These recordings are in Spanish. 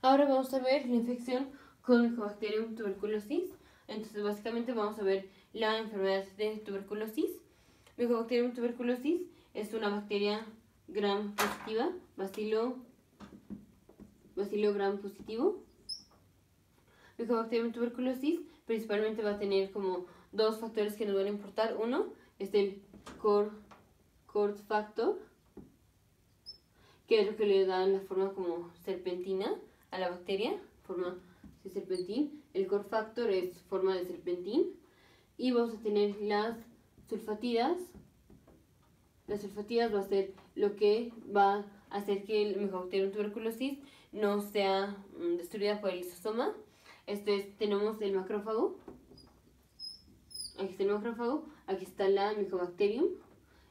Ahora vamos a ver la infección con Mycobacterium tuberculosis. Entonces, básicamente vamos a ver la enfermedad de tuberculosis. Mycobacterium tuberculosis es una bacteria gram positiva, bacilo gram positivo. Mycobacterium tuberculosis principalmente va a tener como dos factores que nos van a importar. Uno es el cord factor, que es lo que le da la forma como serpentina a la bacteria, forma de serpentín. El cord factor es forma de serpentín. Y vamos a tener las sulfatidas. Las sulfatidas va a ser lo que va a hacer que el Mycobacterium tuberculosis no sea destruida por el lisosoma. Tenemos el macrófago. Aquí está el macrófago, aquí está la Mycobacterium.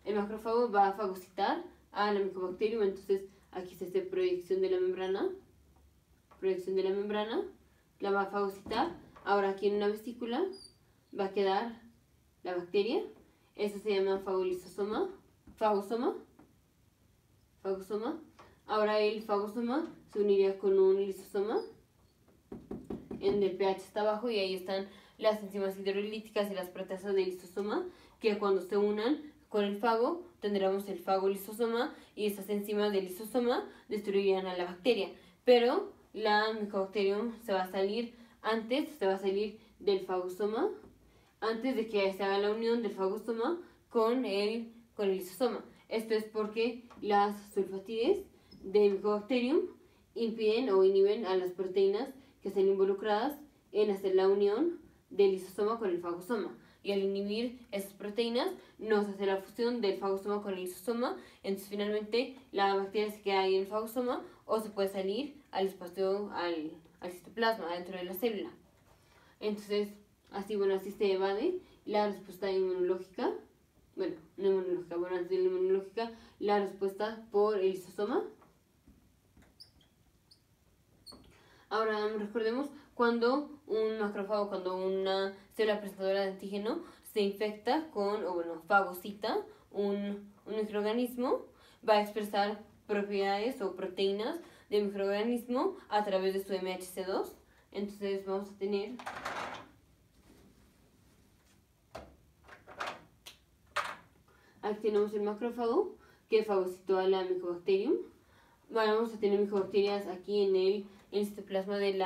El macrófago va a fagocitar a la Mycobacterium, entonces aquí está proyección de la membrana. La va a fagocitar. Ahora aquí en una vesícula va a quedar la bacteria. Eso se llama fagosoma. Ahora el fagosoma se uniría con un lisosoma, en el pH está bajo y ahí están las enzimas hidrolíticas y las proteasas del lisosoma, que cuando se unan con el fago tendremos el fagolisosoma y esas enzimas del lisosoma destruirían a la bacteria. Pero la Mycobacterium se va a salir del fagosoma antes de que se haga la unión del fagosoma con el lisosoma. Esto es porque las sulfatides de Mycobacterium impiden o inhiben a las proteínas que están involucradas en hacer la unión del lisosoma con el fagosoma. Y al inhibir esas proteínas, no se hace la fusión del fagosoma con el lisosoma. Entonces, finalmente, la bacteria se queda ahí en el fagosoma o se puede salir al espacio, al citoplasma, dentro de la célula. Entonces, así se evade la respuesta inmunológica. Bueno, no inmunológica, antes de la inmunológica, la respuesta por el lisosoma. Ahora recordemos cuando un macrófago, cuando una célula presentadora de antígeno se infecta fagocita un microorganismo, va a expresar propiedades o proteínas del microorganismo a través de su MHC2. Entonces vamos a tener aquí tenemos el macrófago que fagocitó a la Mycobacterium. Vamos a tener micobacterias aquí en el citoplasma del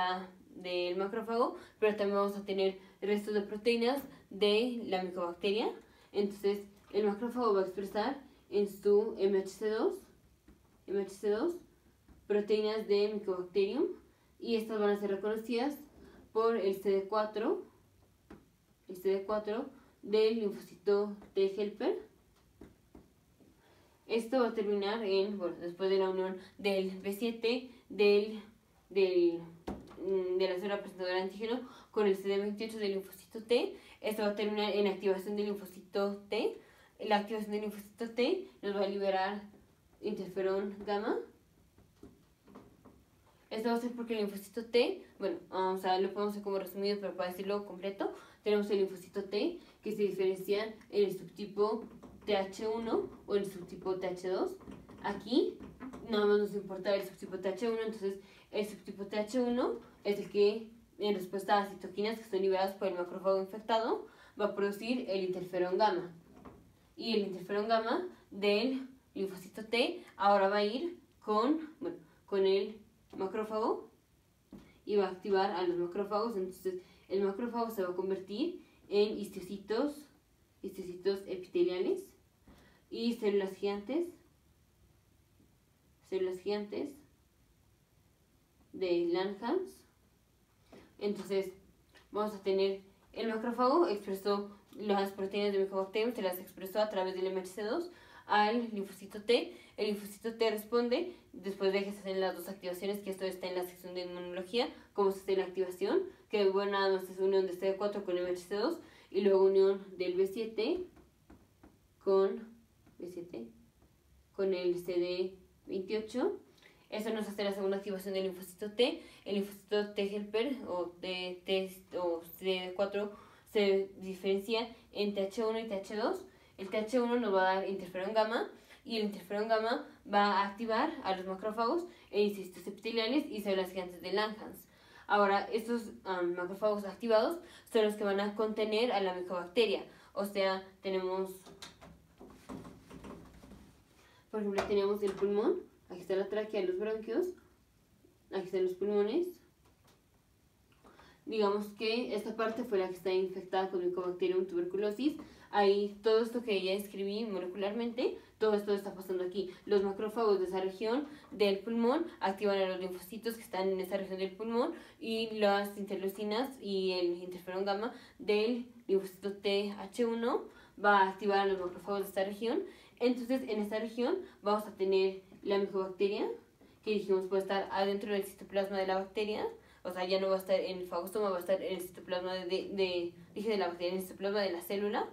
macrófago, pero también vamos a tener restos de proteínas de la micobacteria. Entonces, el macrófago va a expresar en su MHC2 proteínas de Mycobacterium, y estas van a ser reconocidas por el CD4 del linfocito T helper. Esto va a terminar después de la unión del B7 de la célula presentadora de antígeno con el CD28 del linfocito T. Esto va a terminar en activación del linfocito T. La activación del linfocito T nos va a liberar interferón gamma. Esto va a ser porque el linfocito T, lo podemos hacer como resumido, pero para decirlo completo, tenemos el linfocito T que se diferencia en el subtipo TH1 o el subtipo TH2. Aquí nada más nos importa el subtipo TH1, entonces el subtipo TH1 es el que, en respuesta a citoquinas que son liberadas por el macrófago infectado, va a producir el interferón gamma. Y el interferón gamma del linfocito T ahora va a ir con el macrófago y va a activar a los macrófagos. Entonces el macrófago se va a convertir en histocitos epiteliales y células gigantes de Langhans. Entonces vamos a tener el macrófago expresó las proteínas de Mycobacterium, se las expresó a través del MHC2 al linfocito T. El linfocito T responde después de que se hacen las dos activaciones, que esto está en la sección de inmunología, cómo se hace la activación, que nada más es unión de CD4 con MHC2 y luego unión del B7 con el CD28. Eso nos hace la segunda activación del linfocito T. El linfocito T helper o CD4 se diferencia en TH1 y TH2. El TH1 nos va a dar interferón gamma y el interferón gamma va a activar a los macrófagos, eritrocitos epiteliales y células gigantes de Langhans. Ahora, estos macrófagos activados son los que van a contener a la micobacteria. O sea, tenemos, por ejemplo, tenemos el pulmón, aquí está la tráquea, los bronquios, aquí están los pulmones. Digamos que esta parte fue la que está infectada con Mycobacterium tuberculosis. Ahí todo esto que ya escribí molecularmente, todo esto está pasando aquí. Los macrófagos de esa región del pulmón activan a los linfocitos que están en esa región del pulmón y las interleucinas y el interferón gamma del linfocito TH1 va a activar a los macrófagos de esta región. Entonces, en esta región vamos a tener la micobacteria, que dijimos puede estar adentro del citoplasma de la bacteria. O sea, ya no va a estar en el fagostoma, va a estar en el citoplasma de la bacteria, en el citoplasma de la célula.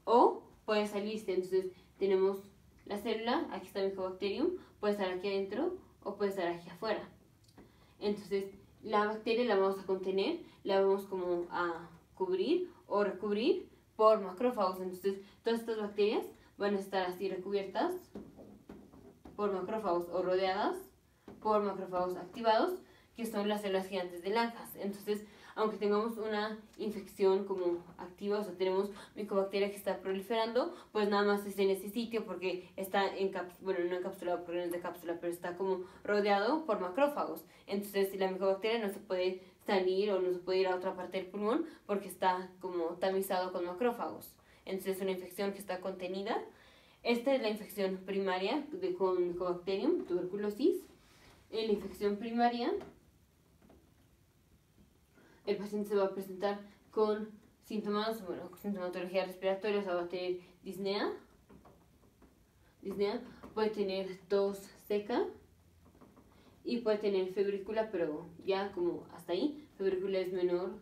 O puede salirse, entonces tenemos la célula, aquí está el Mycobacterium, puede estar aquí adentro o puede estar aquí afuera. Entonces, la bacteria la vamos a contener, la vamos como a cubrir o recubrir por macrófagos. Entonces, todas estas bacterias van a estar así recubiertas por macrófagos o rodeadas por macrófagos activados, que son las células gigantes de Langhans. Entonces, aunque tengamos una infección como activa, o sea, tenemos micobacteria que está proliferando, pues nada más está en ese sitio porque está no encapsulado porque no es de cápsula, pero está como rodeado por macrófagos. Entonces, la micobacteria no se puede salir o no se puede ir a otra parte del pulmón porque está como tamizado con macrófagos. Entonces, es una infección que está contenida. Esta es la infección primaria con Mycobacterium tuberculosis. En la infección primaria, el paciente se va a presentar con síntomas, sintomatología respiratoria, o sea, va a tener disnea, puede tener tos seca y puede tener febrícula, pero ya como hasta ahí, febrícula es menor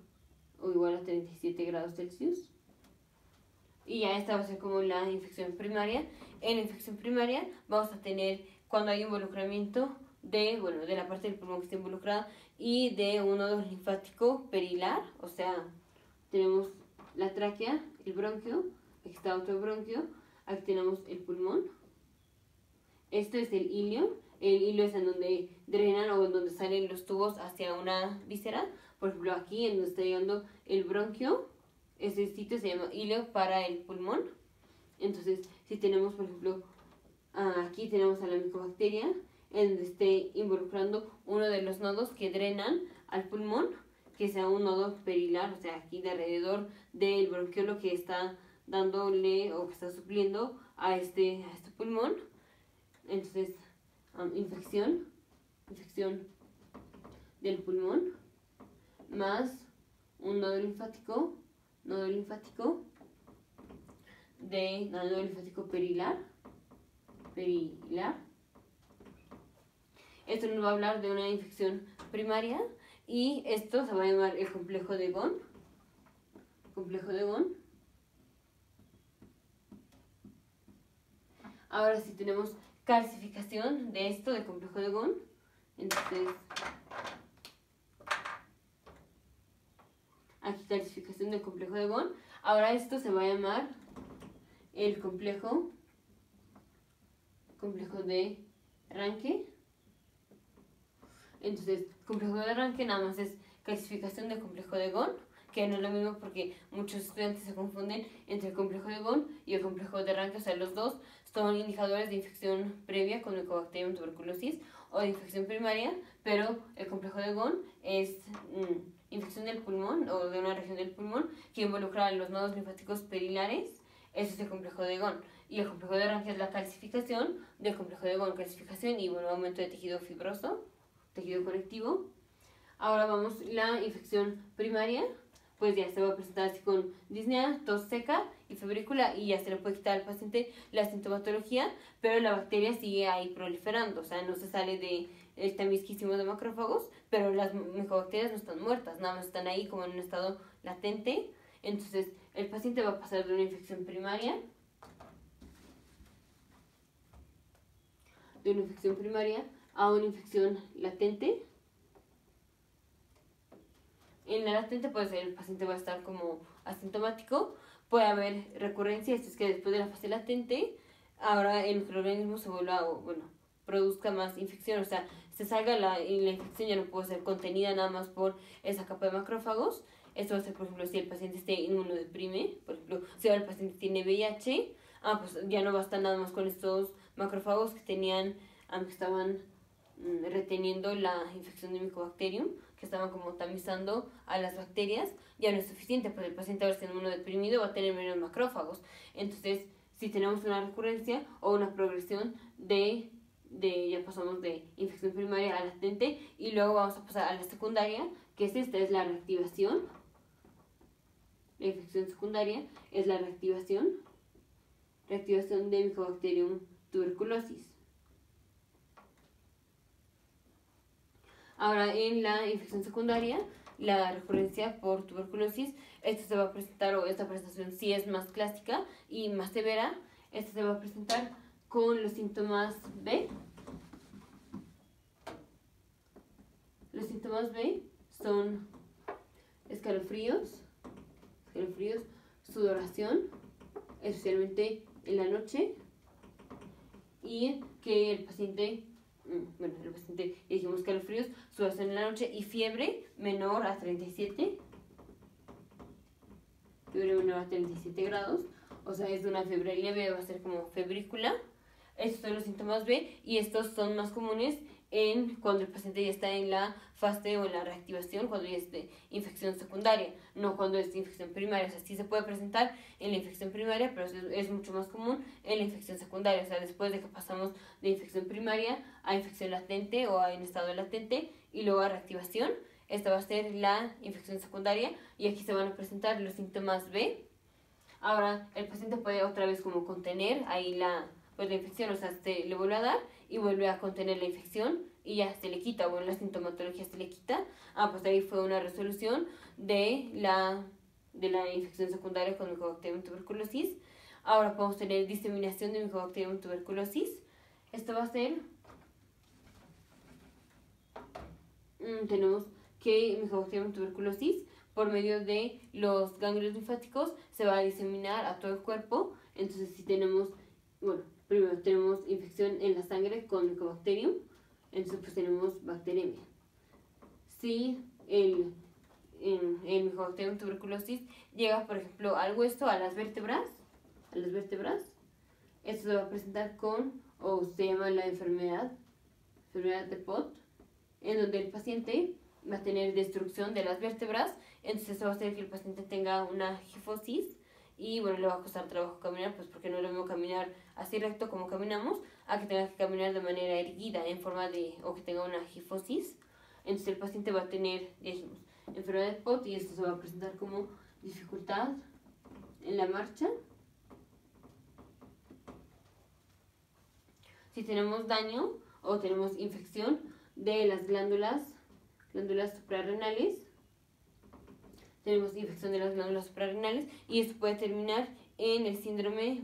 o igual a 37 grados Celsius. Y ya esta va a ser como la infección primaria. En la infección primaria vamos a tener cuando hay involucramiento de la parte del pulmón que está involucrada y de un nodo linfático perilar, o sea, tenemos la tráquea, el bronquio, aquí está otro bronquio, aquí tenemos el pulmón, esto es el ilio es en donde drenan o en donde salen los tubos hacia una víscera, por ejemplo aquí en donde está llegando el bronquio, ese sitio se llama ilio para el pulmón. Entonces, si tenemos, por ejemplo, aquí tenemos a la micobacteria, en donde esté involucrando uno de los nodos que drenan al pulmón, que sea un nodo perilar, o sea, aquí de alrededor del bronquiolo que está dándole o que está supliendo a este pulmón. Entonces, infección del pulmón, más un nodo linfático perilar. Esto nos va a hablar de una infección primaria y esto se va a llamar el complejo de Ghon. Ahora si tenemos calcificación de esto, del complejo de Ghon, entonces aquí calcificación del complejo de Ghon. Ahora esto se va a llamar el complejo de Ranke. Entonces, complejo de Ranke nada más es calcificación del complejo de Ghon, que no es lo mismo porque muchos estudiantes se confunden entre el complejo de Ghon y el complejo de Ranke, o sea, los dos son indicadores de infección previa con Mycobacterium tuberculosis o de infección primaria, pero el complejo de Ghon es infección del pulmón o de una región del pulmón que involucra a los nodos linfáticos perilares. Ese es el complejo de Ghon. Y el complejo de Ranke es la calcificación del complejo de Ghon, calcificación y aumento de tejido fibroso, tejido conectivo. Ahora vamos, la infección primaria, pues ya se va a presentar así con disnea, tos seca y febrícula y ya se le puede quitar al paciente la sintomatología, pero la bacteria sigue ahí proliferando, o sea, no se sale del tamiz que hicimos de macrófagos, pero las micobacterias no están muertas, nada más están ahí como en un estado latente. Entonces, el paciente va a pasar de una infección primaria a una infección latente. En la latente pues el paciente va a estar como asintomático, puede haber recurrencia, esto es que después de la fase latente ahora el microorganismo se vuelva, bueno, produzca más infección, o sea, se salga y la infección ya no puede ser contenida nada más por esa capa de macrófagos. Esto va a ser, por ejemplo, si el paciente esté inmunodeprime, por ejemplo, si ahora el paciente tiene VIH, pues ya no basta nada más con estos macrófagos que tenían, que estaban reteniendo la infección de Mycobacterium, que estaban como tamizando a las bacterias, ya no es suficiente, pues el paciente ahora está inmunodeprimido va a tener menos macrófagos. Entonces, si tenemos una recurrencia o una progresión ya pasamos de infección primaria a latente y luego vamos a pasar a la secundaria, que es la reactivación. La infección secundaria es la reactivación de Mycobacterium tuberculosis. Ahora, en la infección secundaria, la recurrencia por tuberculosis, esta se va a presentar, o esta presentación sí es más clásica y más severa. Esta se va a presentar con los síntomas B. Los síntomas B son escalofríos, sudoración, especialmente en la noche, y que el paciente dijimos escalofríos, sudoración en la noche y fiebre menor a 37, grados, o sea, es de una fiebre leve, va a ser como febrícula. Estos son los síntomas B y estos son más comunes cuando el paciente ya está en la fase o en la reactivación, cuando ya es de infección secundaria, no cuando es de infección primaria. O sea, sí se puede presentar en la infección primaria, pero es mucho más común en la infección secundaria. O sea, después de que pasamos de infección primaria a infección latente o en estado latente y luego a reactivación, esta va a ser la infección secundaria y aquí se van a presentar los síntomas B. Ahora, el paciente puede otra vez como contener ahí la infección, o sea, se le vuelve a dar y vuelve a contener la infección y ya se le quita, la sintomatología se le quita. Pues ahí fue una resolución de la infección secundaria con Mycobacterium tuberculosis. Ahora podemos tener diseminación de Mycobacterium tuberculosis. Esto va a ser, tenemos que Mycobacterium tuberculosis por medio de los ganglios linfáticos se va a diseminar a todo el cuerpo. Entonces si tenemos, primero tenemos infección en la sangre con Mycobacterium, entonces pues tenemos bacteremia. Si el Mycobacterium tuberculosis llega, por ejemplo, al hueso, a las vértebras, esto se va a presentar o se llama la enfermedad de Pott, en donde el paciente va a tener destrucción de las vértebras. Entonces eso va a hacer que el paciente tenga una gifosis y le va a costar trabajo caminar, pues porque no es lo mismo caminar así recto como caminamos, a que tenga que caminar de manera erguida o que tenga una gifosis. Entonces el paciente va a tener, ya dijimos, enfermedad de Pott y esto se va a presentar como dificultad en la marcha. Si tenemos daño o tenemos infección de las glándulas suprarrenales, tenemos infección de las glándulas suprarrenales y esto puede terminar en el síndrome,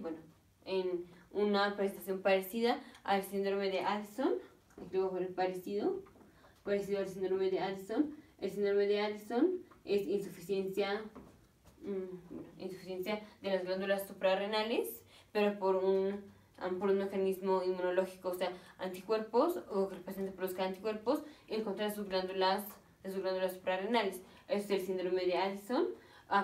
en una presentación parecida al síndrome de Addison. Aquí voy a poner parecido al síndrome de Addison. El síndrome de Addison es insuficiencia de las glándulas suprarrenales, pero por un mecanismo inmunológico, o sea, anticuerpos, o que el paciente produzca anticuerpos en contra de sus glándulas suprarrenales. Este es el síndrome de Addison.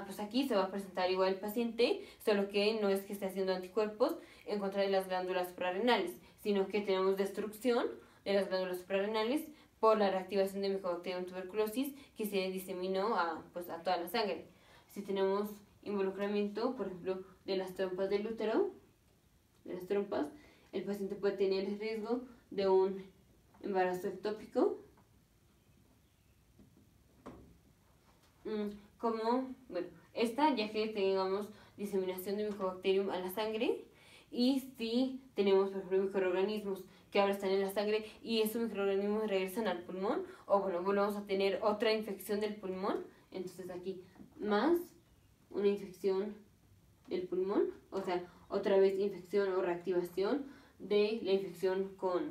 Pues aquí se va a presentar igual el paciente, solo que no es que esté haciendo anticuerpos en contra de las glándulas suprarrenales, sino que tenemos destrucción de las glándulas suprarrenales por la reactivación de Mycobacterium tuberculosis que se diseminó a toda la sangre. Si tenemos involucramiento, por ejemplo, de las trompas del útero, el paciente puede tener el riesgo de un embarazo ectópico. Ya que tengamos diseminación de Mycobacterium a la sangre y si tenemos, por ejemplo, microorganismos que ahora están en la sangre y esos microorganismos regresan al pulmón o volvemos a tener otra infección del pulmón, entonces aquí más una infección del pulmón, o sea, otra vez infección o reactivación de la infección con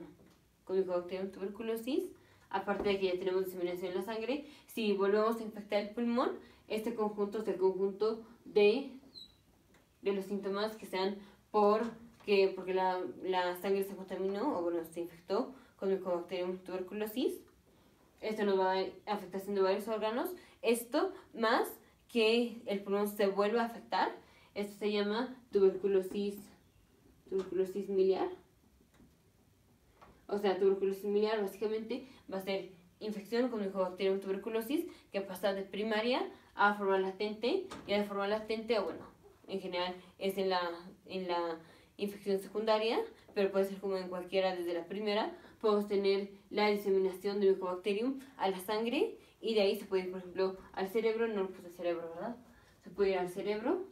Mycobacterium tuberculosis. Aparte de que ya tenemos diseminación en la sangre, si volvemos a infectar el pulmón, este conjunto es el conjunto de los síntomas que sean por que porque la sangre se contaminó o bueno, se infectó con Mycobacterium tuberculosis. Esto nos va a dar afectación de varios órganos. Esto más que el pulmón se vuelva a afectar. Esto se llama tuberculosis miliar. O sea, tuberculosis miliar básicamente va a ser infección con Mycobacterium tuberculosis que pasa de primaria a forma latente. Y de forma latente, o bueno, en general es en la infección secundaria, pero puede ser como en cualquiera desde la primera. Podemos tener la diseminación de Mycobacterium a la sangre y de ahí se puede ir, por ejemplo, al cerebro. No lo puse al cerebro, ¿verdad? Se puede ir al cerebro,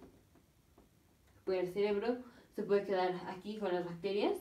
se puede quedar aquí con las bacterias.